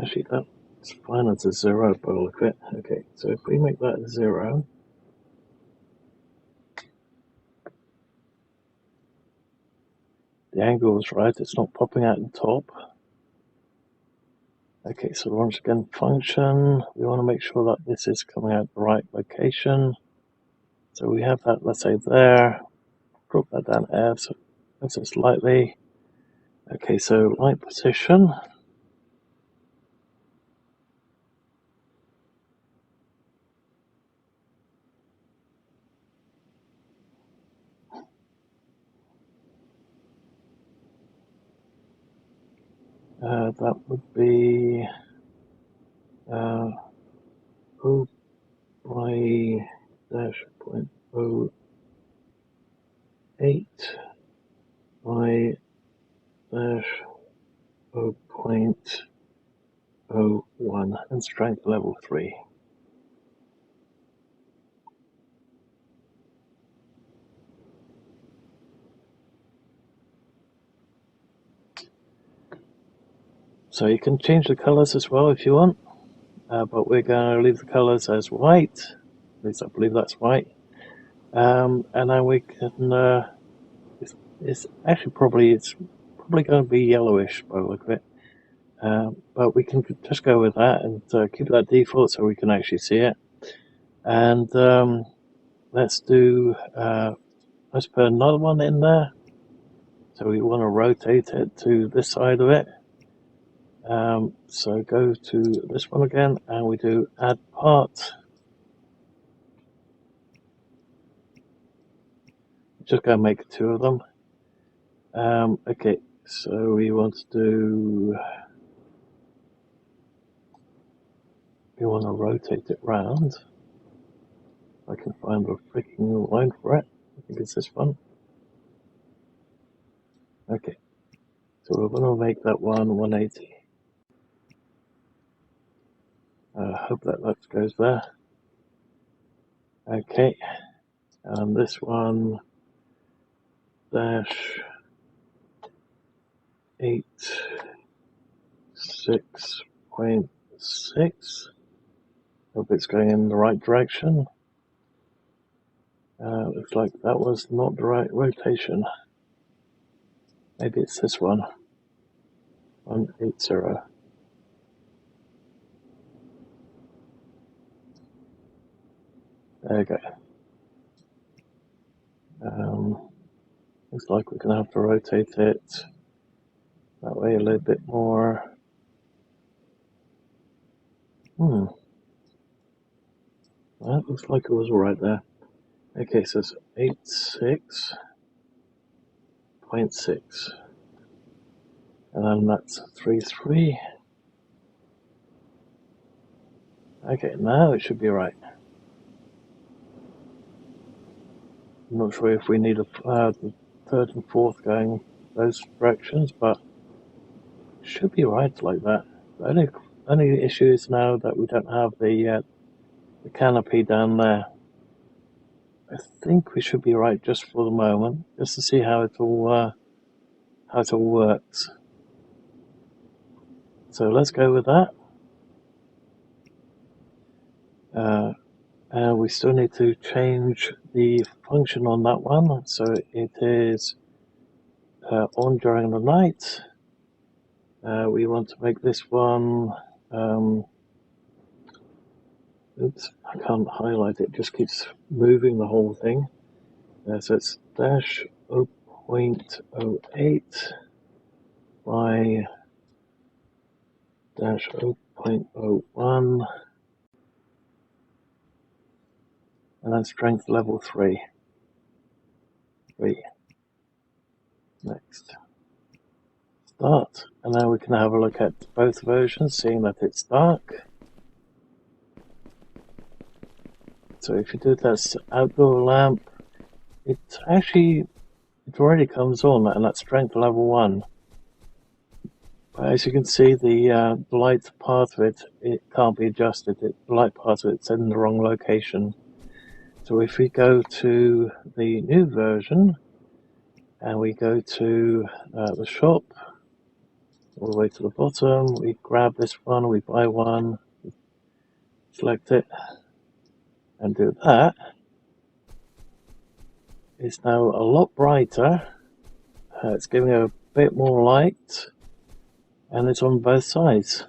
actually that's fine as a 0 by the look of it. Okay, so if we make that a 0, the angle is right, it's not popping out the top. Okay, so once again, function, we want to make sure that this is coming out the right location. So we have that, let's say there, drop that down ever so slightly. Okay, so light position. That would be 0 by dash 0.08 by dash 0.01 and strength level 3. So you can change the colors as well if you want, but we're going to leave the colors as white. At least I believe that's white. and then we can. It's actually probably going to be yellowish by the look of it. But we can just go with that and keep that default so we can actually see it. And let's put another one in there. So we want to rotate it to this side of it. So go to this one again and we do add part. Just going to make 2 of them. Okay, so we want to rotate it round. I can find the freaking line for it. I think it's this one. Okay, so we're going to make that one 180. Hope that goes there. Okay, and this one dash 86.6. Hope it's going in the right direction. Looks like that was not the right rotation. Maybe it's this one. 180. There we go. Looks like we're going to have to rotate it that way a little bit more. That looks like it was right there. Okay, so it's 86.6. And then that's 33. Okay, now it should be right. I'm not sure if we need the 3rd and 4th going those directions, but it should be right like that. The only issue is now that we don't have the canopy down there. I think we should be right just for the moment, just to see how it all works. So let's go with that. And we still need to change the function on that one, so it is on during the night. We want to make this one, oops, I can't highlight it, just keeps moving the whole thing. So it's dash 0.08 by dash 0.01, and then strength level 3. Next. Start, and now we can have a look at both versions, seeing that it's dark. So if you do this outdoor lamp, it already comes on, and that's strength level 1. But as you can see, the light part of it can't be adjusted. The light part of it's in the wrong location. So if we go to the new version, and we go to the shop, all the way to the bottom, we grab this one, we buy one, select it, and do that. It's now a lot brighter. It's giving a bit more light, and it's on both sides.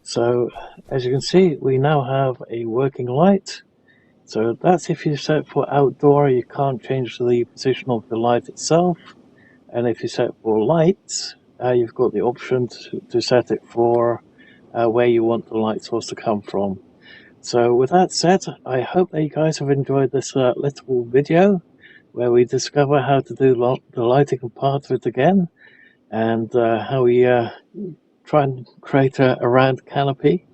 So as you can see, we now have a working light. So that's if you set for outdoor, you can't change the position of the light itself. And if you set for lights, you've got the option to set it for where you want the light source to come from. So with that said, I hope that you guys have enjoyed this little video where we discover how to do the lighting part of it again, and how we try and create a round canopy.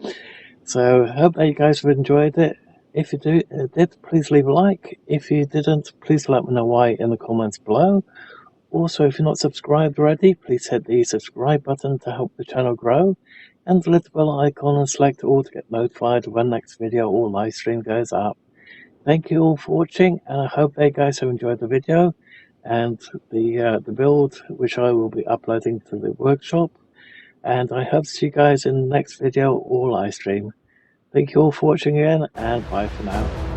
So I hope that you guys have enjoyed it. If you did, please leave a like. If you didn't, please let me know why in the comments below. Also, if you're not subscribed already, please hit the subscribe button to help the channel grow, and the little bell icon and select all to get notified when next video or live stream goes up. Thank you all for watching, and I hope that you guys have enjoyed the video and the build, which I will be uploading to the workshop. And I hope to see you guys in the next video or live stream. Thank you all for watching again, and bye for now.